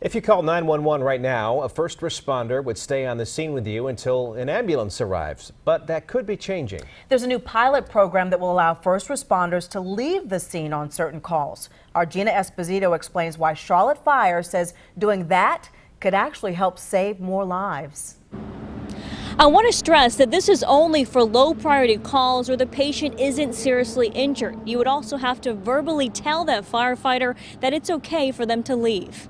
If you call 911 right now, a first responder would stay on the scene with you until an ambulance arrives. But that could be changing. There's a new pilot program that will allow first responders to leave the scene on certain calls. Our Gina Esposito explains why Charlotte Fire says doing that could actually help save more lives. I want to stress that this is only for low priority calls where the patient isn't seriously injured. You would also have to verbally tell that firefighter that it's okay for them to leave.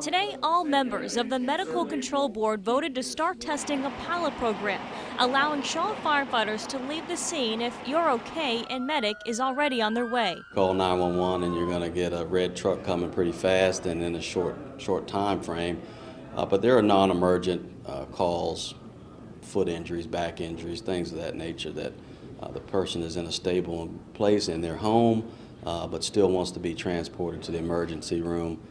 Today, all members of the Medical Control Board voted to start testing a pilot program, allowing Charlotte firefighters to leave the scene if you're okay and medic is already on their way. Call 911 and you're going to get a red truck coming pretty fast and in a short time frame. But there are non-emergent calls, foot injuries, back injuries, things of that nature that the person is in a stable place in their home but still wants to be transported to the emergency room.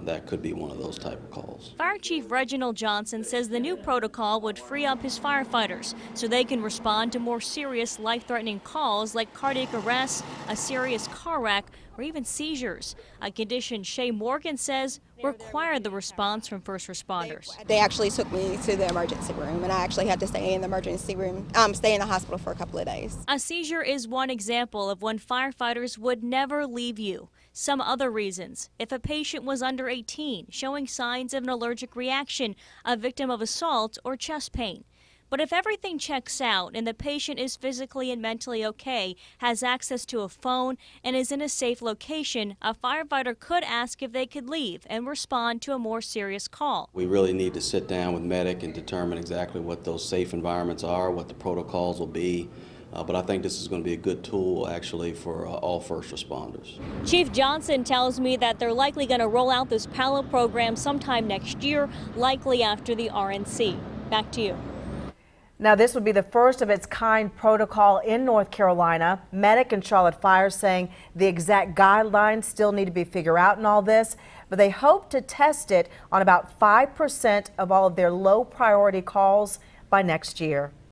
That could be one of those type of calls. Fire Chief Reginald Johnson says the new protocol would free up his firefighters so they can respond to more serious life-threatening calls like cardiac arrest, a serious car wreck, or even seizures, a condition Shay Morgan says required the response from first responders. They actually took me to the emergency room, and I actually had to stay in the emergency room, stay in the hospital for a couple of days. A seizure is one example of when firefighters would never leave you. Some other reasons: if a patient was under 18, showing signs of an allergic reaction, a victim of assault, or chest pain. But if everything checks out and the patient is physically and mentally okay, has access to a phone, and is in a safe location, a firefighter could ask if they could leave and respond to a more serious call. We really need to sit down with medic and determine exactly what those safe environments are, what the protocols will be. But I think this is going to be a good tool actually for all first responders. Chief Johnson tells me that they're likely going to roll out this pilot program sometime next year, likely after the RNC. Back to you. Now, this would be the first of its kind protocol in North Carolina. Medic and Charlotte Fire saying the exact guidelines still need to be figured out in all this, but they hope to test it on about 5% of all of their low priority calls by next year.